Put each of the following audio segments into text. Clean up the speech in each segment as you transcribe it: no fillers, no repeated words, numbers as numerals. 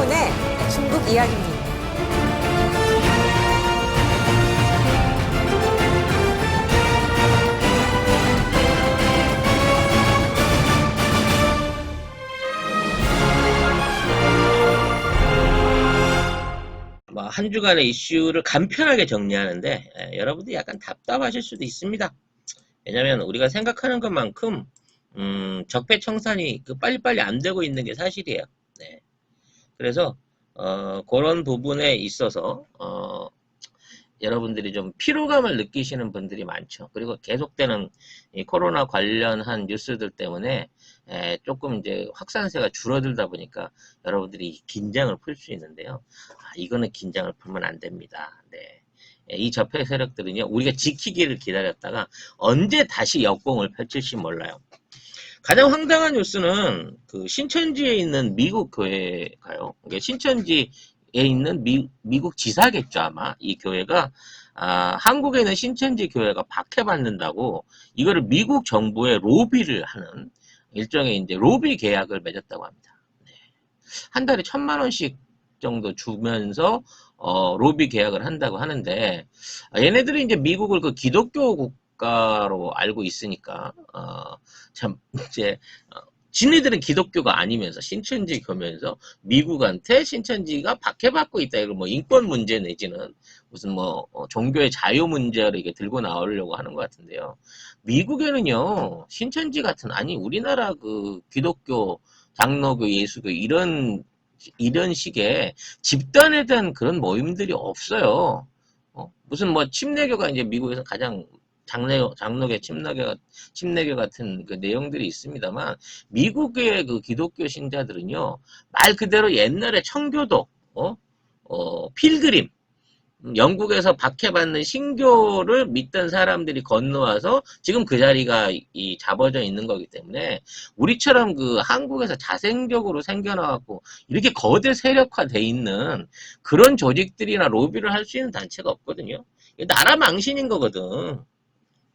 신성훈의 중국 이야기입니다. 뭐 한 주간의 이슈를 간편하게 정리하는데 여러분들이 약간 답답하실 수도 있습니다. 왜냐면 우리가 생각하는 것만큼 적폐청산이 빨리빨리 안 되고 있는 게 사실이에요. 네. 그래서 그런 부분에 있어서 여러분들이 좀 피로감을 느끼시는 분들이 많죠. 그리고 계속되는 이 코로나 관련한 뉴스들 때문에 조금 이제 확산세가 줄어들다 보니까 여러분들이 긴장을 풀 수 있는데요. 이거는 긴장을 풀면 안 됩니다. 네. 이 적폐 세력들은요, 우리가 지키기를 기다렸다가 언제 다시 역공을 펼칠지 몰라요. 가장 황당한 뉴스는 그 신천지에 있는 미국 교회가요. 그러니까 신천지에 있는 미국 지사겠죠, 아마. 이 교회가 한국에 있는 신천지 교회가 박해받는다고 이거를 미국 정부에 로비를 하는 일종의 이제 로비 계약을 맺었다고 합니다. 네. 한 달에 1,000만 원씩 정도 주면서 로비 계약을 한다고 하는데 얘네들이 이제 미국을 그 기독교 국가로 알고 있으니까 참 이제 지네들은 기독교가 아니면서 신천지 교면서 미국한테 신천지가 박해받고 있다. 이거 뭐 인권 문제 내지는 무슨 뭐 종교의 자유 문제를 이게 들고 나오려고 하는 것 같은데요. 미국에는요 신천지 같은 아니 우리나라 그 기독교 장로교 예수교 이런 식의 집단에 대한 그런 모임들이 없어요. 무슨 뭐 침례교가 이제 미국에서 가장 장로교 침례교 같은 그 내용들이 있습니다만 미국의 그 기독교 신자들은요 말 그대로 옛날에 청교도 필그림 영국에서 박해받는 신교를 믿던 사람들이 건너와서 지금 그 자리가 잡아져 있는 거기 때문에 우리처럼 그 한국에서 자생적으로 생겨나갖고 이렇게 거대 세력화돼 있는 그런 조직들이나 로비를 할 수 있는 단체가 없거든요. 나라 망신인 거거든.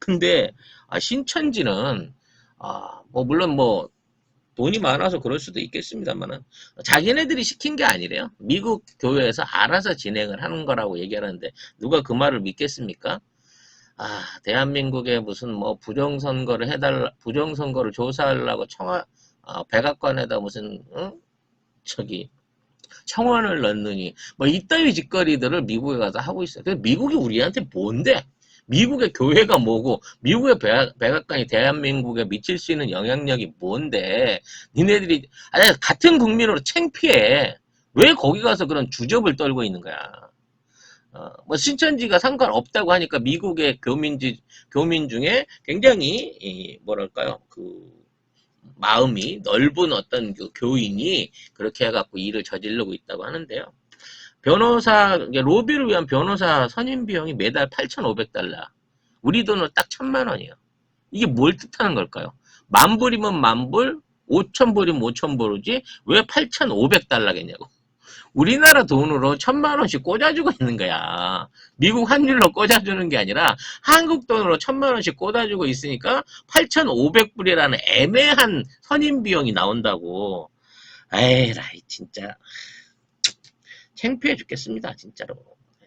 근데 신천지는 뭐 물론 뭐 돈이 많아서 그럴 수도 있겠습니다만은 자기네들이 시킨 게 아니래요. 미국 교회에서 알아서 진행을 하는 거라고 얘기하는데 누가 그 말을 믿겠습니까? 대한민국에 무슨 뭐 부정선거를 조사하려고 백악관에다 무슨 저기 청원을 넣느니 뭐 이따위 짓거리들을 미국에 가서 하고 있어요. 근데 미국이 우리한테 뭔데? 미국의 교회가 뭐고 미국의 백악관이 대한민국에 미칠 수 있는 영향력이 뭔데 니네들이 같은 국민으로 창피해. 왜 거기 가서 그런 주접을 떨고 있는 거야. 뭐 신천지가 상관없다고 하니까 미국의 교민 중에 굉장히 뭐랄까요 그 마음이 넓은 어떤 그 교인이 그렇게 해갖고 일을 저지르고 있다고 하는데요. 로비를 위한 변호사 선임 비용이 매달 8,500달러. 우리 돈으로 딱 1,000만 원이에요. 이게 뭘 뜻하는 걸까요? 10,000불이면 10,000불, 5,000불이면 5,000불이지 왜 8,500달러겠냐고. 우리나라 돈으로 1,000만 원씩 꽂아주고 있는 거야. 미국 환율로 꽂아주는 게 아니라 한국 돈으로 1,000만 원씩 꽂아주고 있으니까 8,500불이라는 애매한 선임 비용이 나온다고. 에라이 진짜 창피해 죽겠습니다. 진짜로.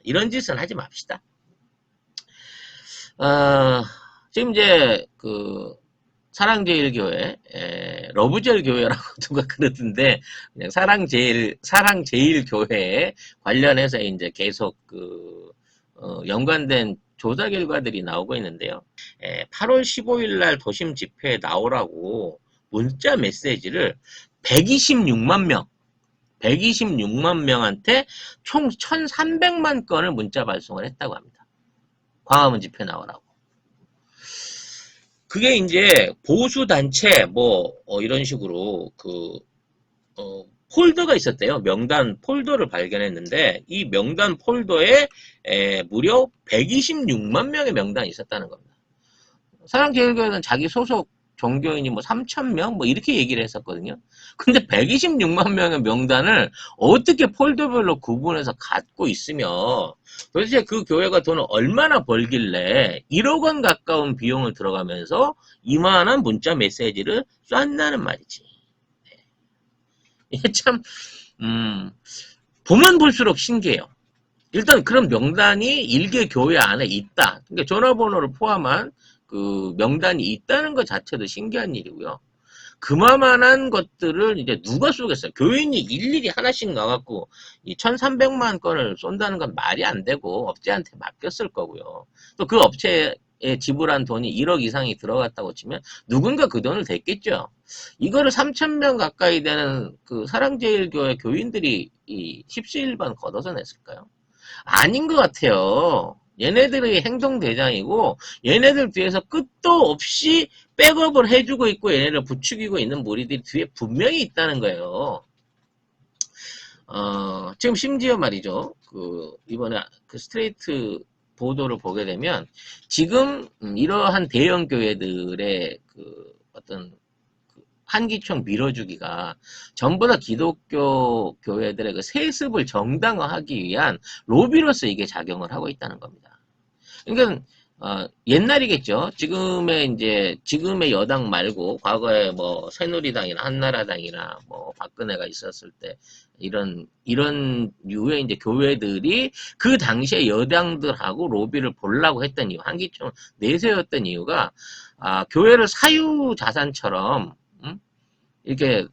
이런 짓은 하지 맙시다. 지금 이제 그 사랑제일교회, 러브젤교회라고 누가 그러던데, 그냥 사랑제일교회에 관련해서 이제 계속 연관된 조사 결과들이 나오고 있는데요. 8월 15일 날 도심 집회에 나오라고 문자 메시지를 126만 명한테 총 1,300만 건을 문자 발송을 했다고 합니다. 광화문 집회 나오라고. 그게 이제 보수단체 이런 식으로 폴더가 있었대요. 명단 폴더를 발견했는데 이 명단 폴더에 무려 126만 명의 명단이 있었다는 겁니다. 사랑제일교회는 자기 소속 종교인이 3,000명 이렇게 얘기를 했었거든요. 근데 126만 명의 명단을 어떻게 폴더별로 구분해서 갖고 있으며 도대체 그 교회가 돈을 얼마나 벌길래 1억 원 가까운 비용을 들어가면서 이만한 문자 메시지를 쐈나는 말이지. 이게 참 보면 볼수록 신기해요. 일단 그런 명단이 일개 교회 안에 있다. 그러니까 전화번호를 포함한 그 명단이 있다는 것 자체도 신기한 일이고요. 그만한 것들을 이제 누가 쏘겠어요? 교인이 일일이 하나씩 나갖고 이 1300만 건을 쏜다는 건 말이 안 되고 업체한테 맡겼을 거고요. 또 그 업체에 지불한 돈이 1억 이상이 들어갔다고 치면 누군가 그 돈을 댔겠죠. 이거를 3000명 가까이 되는 그 사랑제일교회 교인들이 이 십시일반 걷어서 냈을까요? 아닌 것 같아요. 얘네들의 행동대장이고 얘네들 뒤에서 끝도 없이 백업을 해주고 있고 얘네를 부추기고 있는 무리들이 뒤에 분명히 있다는 거예요. 지금 심지어 말이죠. 이번에 그 스트레이트 보도를 보게 되면 지금 이러한 대형 교회들의 그 어떤 한기총 밀어주기가 전부 다 기독교 교회들의 그 세습을 정당화하기 위한 로비로서 이게 작용을 하고 있다는 겁니다. 그러니까 옛날이겠죠. 지금의 여당 말고 과거에 뭐 새누리당이나 한나라당이나 뭐 박근혜가 있었을 때 이런 유의 이제 교회들이 그 당시에 여당들하고 로비를 보려고 했던 이유, 한기총 내세웠던 이유가 교회를 사유 자산처럼 이렇게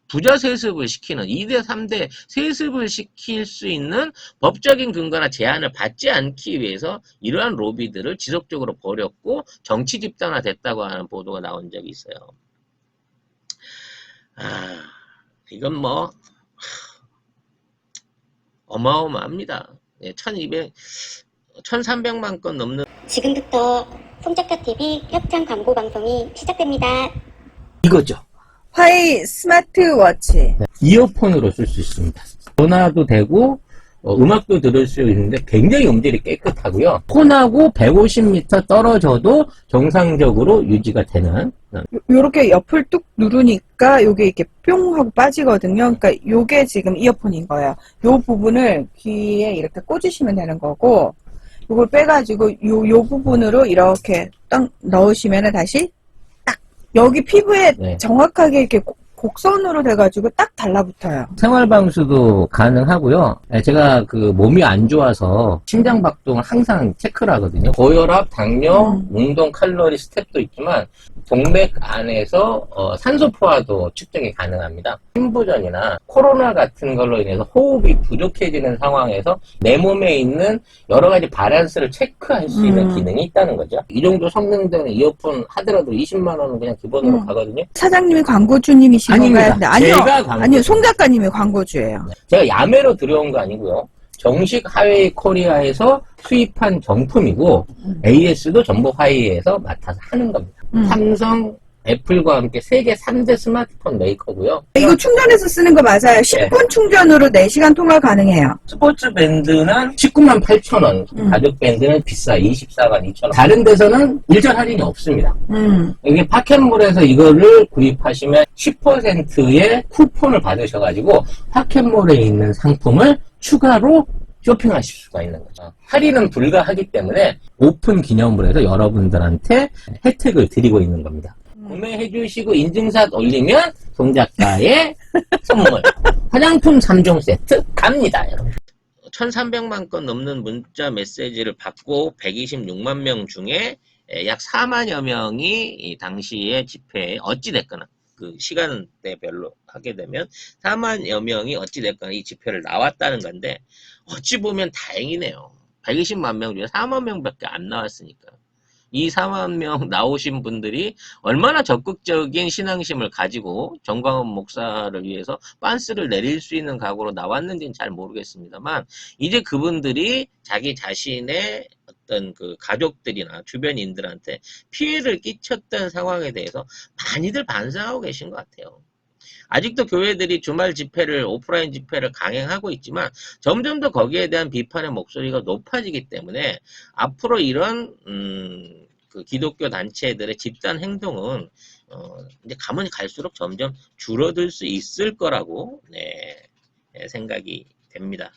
부자 세습을 시키는 2대, 3대 세습을 시킬 수 있는 법적인 근거나 제한을 받지 않기 위해서 이러한 로비들을 지속적으로 벌였고 정치 집단화 됐다고 하는 보도가 나온 적이 있어요. 이건 뭐 어마어마합니다. 1300만 건 넘는 지금부터 송작가TV 협찬 광고 방송이 시작됩니다. 이거죠. 화이 스마트워치. 이어폰으로 쓸 수 있습니다. 전화도 되고 음악도 들을 수 있는데 굉장히 음질이 깨끗하고요. 폰하고 150m 떨어져도 정상적으로 유지가 되는. 요렇게 옆을 뚝 누르니까 요게 이렇게 뿅 하고 빠지거든요. 그러니까 요게 지금 이어폰인 거예요. 요 부분을 귀에 이렇게 꽂으시면 되는 거고, 요걸 빼가지고 요 부분으로 이렇게 딱 넣으시면은 다시 딱 여기 피부에 네. 정확하게 이렇게 곡선으로 돼가지고 딱 달라붙어요. 생활방수도 가능하고요. 제가 그 몸이 안 좋아서 심장박동을 항상 체크를 하거든요. 고혈압, 당뇨, 운동, 칼로리, 스텝도 있지만 동맥 안에서 산소 포화도 측정이 가능합니다. 심부전이나 코로나 같은 걸로 인해서 호흡이 부족해지는 상황에서 내 몸에 있는 여러 가지 바란스를 체크할 수 있는 기능이 있다는 거죠. 이 정도 성능 되는 이어폰 하더라도 20만 원은 그냥 기본으로 가거든요. 사장님이 광고주님이신 건가요? 아닙니다. 아니요. 제가 광고주. 아니요. 송 작가님이 광고주예요. 제가 야매로 들여온 거 아니고요. 정식 하웨이 코리아에서 수입한 정품이고 AS도 전부 화웨이에서 맡아서 하는 겁니다. 삼성, 애플과 함께 세계 3대 스마트폰 메이커고요. 이거 충전해서 쓰는 거 맞아요. 10분 충전으로 4시간 통화 가능해요. 스포츠 밴드는 19만 8천 원, 가죽 밴드는 비싸 24만 2천 원. 다른 데서는 일절 할인이 없습니다. 이게 파켓몰에서 이거를 구입하시면 10%의 쿠폰을 받으셔가지고 파켓몰에 있는 상품을 추가로 쇼핑하실 수가 있는 거죠. 할인은 불가하기 때문에 오픈 기념으로 해서 여러분들한테 혜택을 드리고 있는 겁니다. 구매해 주시고 인증샷 올리면 송 작가의 선물 화장품 3종 세트 갑니다, 여러분. 1300만 건 넘는 문자 메시지를 받고 126만 명 중에 약 4만여 명이 이 당시에 집회에 어찌됐거나 그 시간대별로 하게 되면 4만여 명이 어찌됐거나 이 집회를 나왔다는 건데, 어찌 보면 다행이네요. 120만 명 중에 4만 명밖에 안 나왔으니까. 이 4만 명 나오신 분들이 얼마나 적극적인 신앙심을 가지고 정광훈 목사를 위해서 빤스를 내릴 수 있는 각오로 나왔는지는 잘 모르겠습니다만, 이제 그분들이 자기 자신의 어떤 그 가족들이나 주변인들한테 피해를 끼쳤던 상황에 대해서 많이들 반성하고 계신 것 같아요. 아직도 교회들이 주말 집회를, 오프라인 집회를 강행하고 있지만 점점 더 거기에 대한 비판의 목소리가 높아지기 때문에 앞으로 이런 그 기독교 단체들의 집단 행동은 이제 가면 갈수록 점점 줄어들 수 있을 거라고 생각이 됩니다.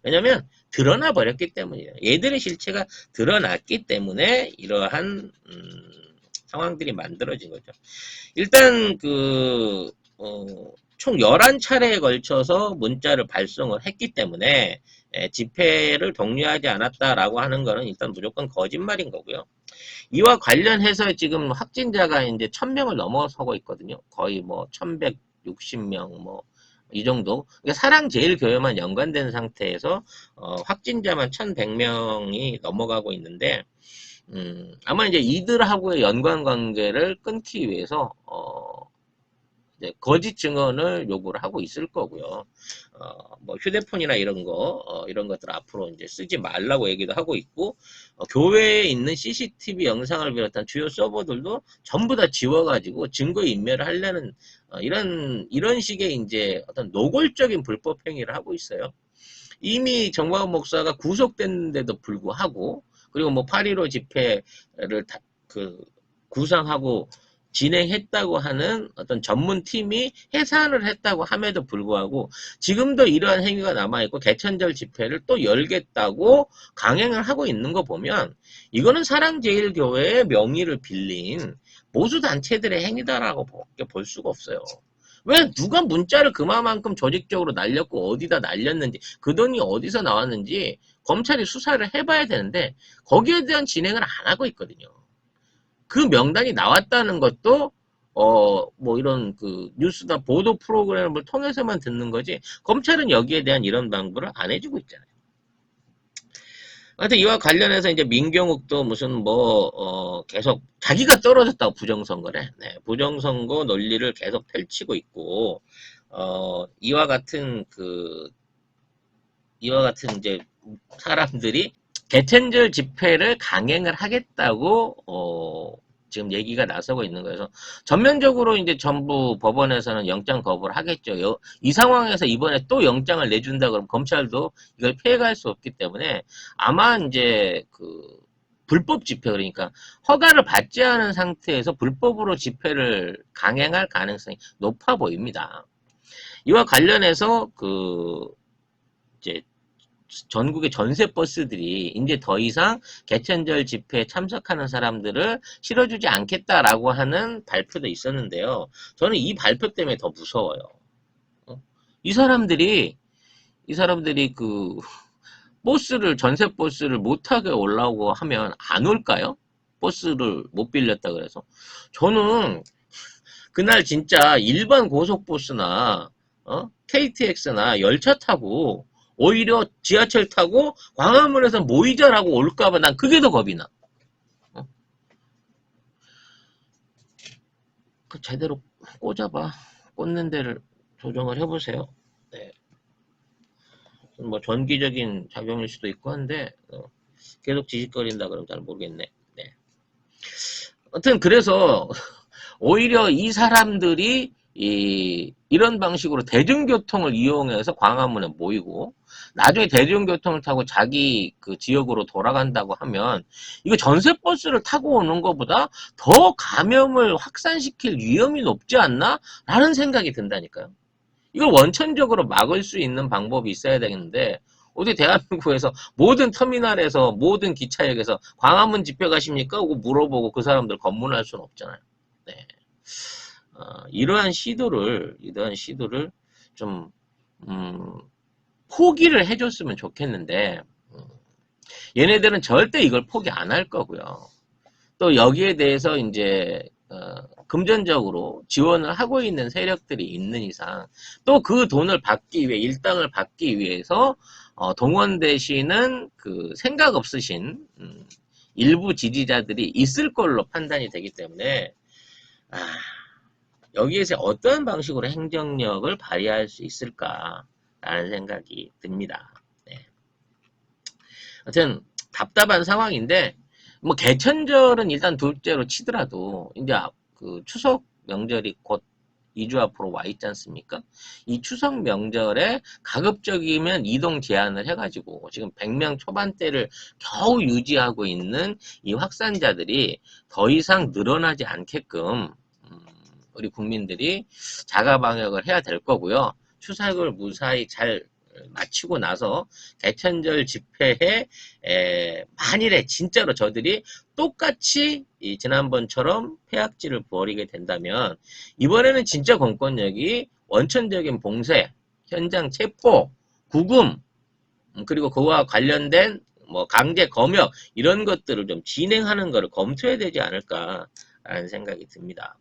왜냐하면 드러나 버렸기 때문이에요. 얘들의 실체가 드러났기 때문에 이러한 상황들이 만들어진 거죠. 일단 총 11차례에 걸쳐서 문자를 발송을 했기 때문에 집회를 독려하지 않았다라고 하는 거는 일단 무조건 거짓말인 거고요. 이와 관련해서 지금 확진자가 이제 1000명을 넘어서고 있거든요. 거의 뭐 1160명 뭐 이 정도. 그러니까 사랑제일교회만 연관된 상태에서 확진자만 1100명이 넘어가고 있는데 아마 이제 이들하고의 연관 관계를 끊기 위해서 이제 거짓 증언을 요구를 하고 있을 거고요. 뭐 휴대폰이나 이런 것들 앞으로 이제 쓰지 말라고 얘기도 하고 있고, 교회에 있는 CCTV 영상을 비롯한 주요 서버들도 전부 다 지워가지고 증거 인멸을 하려는 이런 식의 이제 어떤 노골적인 불법 행위를 하고 있어요. 이미 정광훈 목사가 구속됐는데도 불구하고, 그리고 뭐 8.15 집회를 구상하고 진행했다고 하는 어떤 전문팀이 해산을 했다고 함에도 불구하고 지금도 이러한 행위가 남아있고 개천절 집회를 또 열겠다고 강행을 하고 있는 거 보면 이거는 사랑제일교회의 명의를 빌린 보수단체들의 행위다라고 볼 수가 없어요. 왜 누가 문자를 그만큼 조직적으로 날렸고 어디다 날렸는지 그 돈이 어디서 나왔는지 검찰이 수사를 해봐야 되는데 거기에 대한 진행을 안 하고 있거든요. 그 명단이 나왔다는 것도 뭐 이런 그 뉴스나 보도 프로그램을 통해서만 듣는 거지 검찰은 여기에 대한 이런 방구를 안 해주고 있잖아요. 하여튼 이와 관련해서 이제 민경욱도 무슨 계속 자기가 떨어졌다고 부정선거래. 네, 부정선거 논리를 계속 펼치고 있고 이와 같은 이제 사람들이 개천절 집회를 강행을 하겠다고 지금 얘기가 나서고 있는 거여서 전면적으로 이제 전부 법원에서는 영장 거부를 하겠죠. 이 상황에서 이번에 또 영장을 내준다 그러면 검찰도 이걸 피해갈 수 없기 때문에 아마 이제 불법 집회 그러니까 허가를 받지 않은 상태에서 불법으로 집회를 강행할 가능성이 높아 보입니다. 이와 관련해서 이제 전국의 전세 버스들이 이제 더 이상 개천절 집회에 참석하는 사람들을 실어주지 않겠다라고 하는 발표도 있었는데요. 저는 이 발표 때문에 더 무서워요. 이 사람들이 전세 버스를 못 타게 올라오고 하면 안 올까요? 버스를 못 빌렸다 그래서. 저는 그날 진짜 일반 고속버스나 KTX나 열차 타고 오히려 지하철 타고 광화문에서 모이자라고 올까봐 난 그게 더 겁이 나. 제대로 꽂아봐. 꽂는 데를 조정을 해보세요. 네. 뭐 전기적인 작용일 수도 있고 한데 계속 지직거린다 그러면 잘 모르겠네. 네. 아무튼 그래서 오히려 이 사람들이 이런 방식으로 대중교통을 이용해서 광화문에 모이고 나중에 대중교통을 타고 자기 그 지역으로 돌아간다고 하면 이거 전세버스를 타고 오는 것보다 더 감염을 확산시킬 위험이 높지 않나? 라는 생각이 든다니까요. 이걸 원천적으로 막을 수 있는 방법이 있어야 되겠는데 어디 대한민국에서 모든 터미널에서 모든 기차역에서 광화문 집회 가십니까? 하고 물어보고 그 사람들 검문할 수는 없잖아요. 네. 이러한 시도를 좀 포기를 해줬으면 좋겠는데 얘네들은 절대 이걸 포기 안 할 거고요. 또 여기에 대해서 이제 금전적으로 지원을 하고 있는 세력들이 있는 이상 또 그 돈을 받기 위해 일당을 받기 위해서 동원되시는 생각 없으신 일부 지지자들이 있을 걸로 판단이 되기 때문에 여기에서 어떤 방식으로 행정력을 발휘할 수 있을까라는 생각이 듭니다. 네. 하여튼 답답한 상황인데 뭐 개천절은 일단 둘째로 치더라도 이제 추석 명절이 곧 2주 앞으로 와 있지 않습니까? 이 추석 명절에 가급적이면 이동 제한을 해가지고 지금 100명 초반대를 겨우 유지하고 있는 이 확산자들이 더 이상 늘어나지 않게끔 우리 국민들이 자가 방역을 해야 될 거고요. 추석을 무사히 잘 마치고 나서 개천절 집회에 만일에 진짜로 저들이 똑같이 지난번처럼 폐악질을 벌이게 된다면 이번에는 진짜 공권력이 원천적인 봉쇄, 현장 체포, 구금, 그리고 그와 관련된 뭐 강제 검역 이런 것들을 좀 진행하는 것을 검토해야 되지 않을까라는 생각이 듭니다.